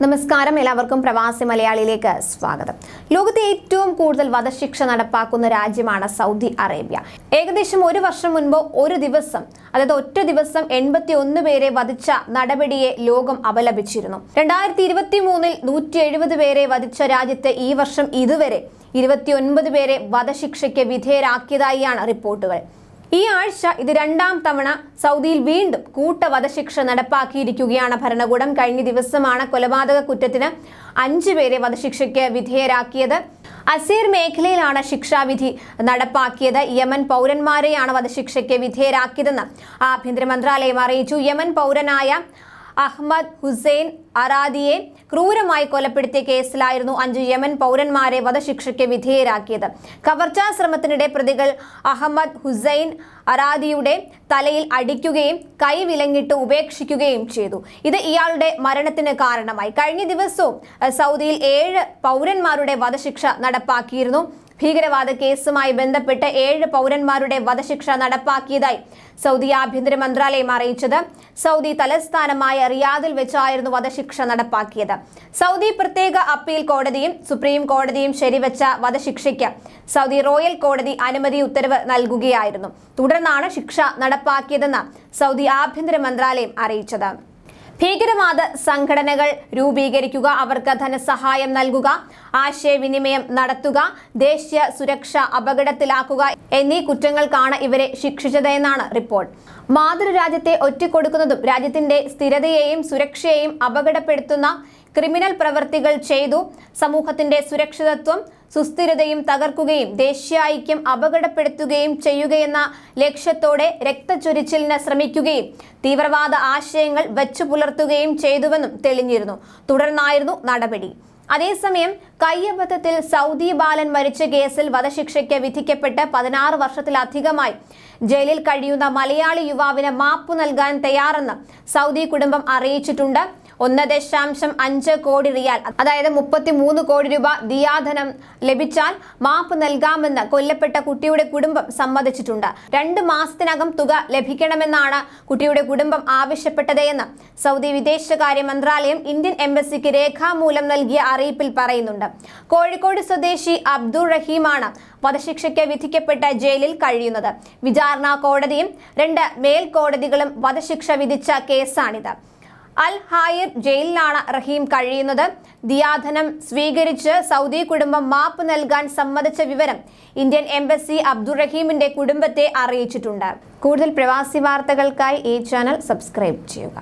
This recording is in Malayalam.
നമസ്കാരം, എല്ലാവർക്കും പ്രവാസി മലയാളിയിലേക്ക് സ്വാഗതം. ലോകത്തെ ഏറ്റവും കൂടുതൽ വധശിക്ഷ നടപ്പാക്കുന്ന രാജ്യമാണ് സൗദി അറേബ്യ. ഏകദേശം ഒരു വർഷം മുൻപ് ഒറ്റ ദിവസം 81 പേരെ വധിച്ച നടപടിയെ ലോകം അപലപിച്ചിരുന്നു. 2023 170 പേരെ വധിച്ച രാജ്യത്ത് ഈ വർഷം ഇതുവരെ 29 പേരെ വധശിക്ഷയ്ക്ക് വിധേയരാക്കിയതായാണ് റിപ്പോർട്ടുകൾ. ഈ ആഴ്ച ഇത് രണ്ടാം തവണ സൗദിയിൽ വീണ്ടും കൂട്ടവധശിക്ഷ നടപ്പാക്കിയിരിക്കുകയാണ് ഭരണകൂടം. കഴിഞ്ഞ ദിവസമാണ് കൊലപാതക കുറ്റത്തിന് 5 പേരെ വധശിക്ഷയ്ക്ക് വിധേയരാക്കിയത്. അസീർ മേഖലയിലാണ് ശിക്ഷാവിധി നടപ്പാക്കിയത്. യമൻ പൗരന്മാരെയാണ് വധശിക്ഷയ്ക്ക് വിധേയരാക്കിയതെന്ന് ആഭ്യന്തര മന്ത്രാലയം അറിയിച്ചു. യമൻ പൗരനായ അഹമ്മദ് ഹുസൈൻ അറാദിയെ ക്രൂരമായി കൊലപ്പെടുത്തിയ കേസിലായിരുന്നു 5 യമൻ പൗരന്മാരെ വധശിക്ഷയ്ക്ക് വിധേയരാക്കിയത്. കവർച്ചാ ശ്രമത്തിനിടെ പ്രതികൾ അഹമ്മദ് ഹുസൈൻ അറാദിയുടെ തലയിൽ അടിക്കുകയും കൈ വിലങ്ങിട്ട് ഉപേക്ഷിക്കുകയും ചെയ്തു. ഇത് ഇയാളുടെ മരണത്തിന് കാരണമായി. കഴിഞ്ഞ ദിവസവും സൗദിയിൽ 7 പൗരന്മാരുടെ വധശിക്ഷ നടപ്പാക്കിയിരുന്നു. ഭീകരവാദ കേസുമായി ബന്ധപ്പെട്ട് 7 പൗരന്മാരുടെ വധശിക്ഷ നടപ്പാക്കിയതായി സൗദി ആഭ്യന്തര മന്ത്രാലയം അറിയിച്ചത്. സൗദി തലസ്ഥാനമായ റിയാദിൽ വെച്ചായിരുന്നു വധശിക്ഷ നടപ്പാക്കിയത്. സൗദി പ്രത്യേക അപ്പീൽ കോടതിയും സുപ്രീം കോടതിയും ശരിവെച്ച വധശിക്ഷയ്ക്ക് സൗദി റോയൽ കോടതി അനുമതി ഉത്തരവ് നൽകുകയായിരുന്നു. തുടർന്നാണ് ശിക്ഷ നടപ്പാക്കിയതെന്ന് സൗദി ആഭ്യന്തര മന്ത്രാലയം അറിയിച്ചത്. ഭീകരവാദ സംഘടനകൾ രൂപീകരിക്കുക, അവർക്ക് ധനസഹായം നൽകുക, ആശയവിനിമയം നടത്തുക, ദേശീയ സുരക്ഷ അപകടത്തിലാക്കുക എന്നീ കുറ്റങ്ങൾക്കാണ് ഇവരെ ശിക്ഷിച്ചതെന്നാണ് റിപ്പോർട്ട്. മാതൃരാജ്യത്തെ ഒറ്റിക്കൊടുക്കുന്നതും രാജ്യത്തിന്റെ സ്ഥിരതയെയും സുരക്ഷയെയും അപകടപ്പെടുത്തുന്ന ക്രിമിനൽ പ്രവൃത്തികൾ ചെയ്തു സമൂഹത്തിന്റെ സുരക്ഷിതത്വം സുസ്ഥിരതയും തകർക്കുകയും ദേശീയ അപകടപ്പെടുത്തുകയും ചെയ്യുകയെന്ന ലക്ഷ്യത്തോടെ രക്തച്ചൊരിച്ചിലിന് ശ്രമിക്കുകയും തീവ്രവാദ ആശയങ്ങൾ വെച്ചു പുലർത്തുകയും ചെയ്തുവെന്നും തെളിഞ്ഞിരുന്നു. തുടർന്നായിരുന്നു നടപടി. അതേസമയം കയ്യബദ്ധത്തിൽ സൗദി ബാലൻ മരിച്ച കേസിൽ വധശിക്ഷയ്ക്ക് വിധിക്കപ്പെട്ട് 16 വർഷത്തിലധികമായി ജയിലിൽ കഴിയുന്ന മലയാളി യുവാവിന് മാപ്പു നൽകാൻ തയ്യാറെന്ന് സൗദി കുടുംബം അറിയിച്ചിട്ടുണ്ട്. 1.5 കോടി റിയാൽ, അതായത് 33 കോടി രൂപ ദിയാധനം ലഭിച്ചാൽ മാപ്പ് നൽകാമെന്ന് കൊല്ലപ്പെട്ട കുട്ടിയുടെ കുടുംബം സമ്മതിച്ചിട്ടുണ്ട്. 2 മാസത്തിനകം തുക ലഭിക്കണമെന്നാണ് കുട്ടിയുടെ കുടുംബം ആവശ്യപ്പെട്ടതെന്ന് സൗദി വിദേശകാര്യ മന്ത്രാലയം ഇന്ത്യൻ എംബസിക്ക് രേഖാമൂലം നൽകിയ അറിയിപ്പിൽ പറയുന്നുണ്ട്. കോഴിക്കോട് സ്വദേശി അബ്ദുൾ റഹീമാണ് വധശിക്ഷയ്ക്ക് വിധിക്കപ്പെട്ട ജയിലിൽ കഴിയുന്നത്. വിചാരണ കോടതിയും 2 മേൽക്കോടതികളും വധശിക്ഷ വിധിച്ച കേസാണിത്. അൽ ഹായിർ ജയിലിലാണ് റഹീം കഴിയുന്നത്. ദിയാധനം സ്വീകരിച്ച് സൗദി കുടുംബം മാപ്പ് നൽകാൻ സമ്മതിച്ച വിവരം ഇന്ത്യൻ എംബസി അബ്ദുൾ റഹീമിന്റെ കുടുംബത്തെ അറിയിച്ചിട്ടുണ്ട്. കൂടുതൽ പ്രവാസി വാർത്തകൾക്കായി ഈ ചാനൽ സബ്സ്ക്രൈബ് ചെയ്യുക.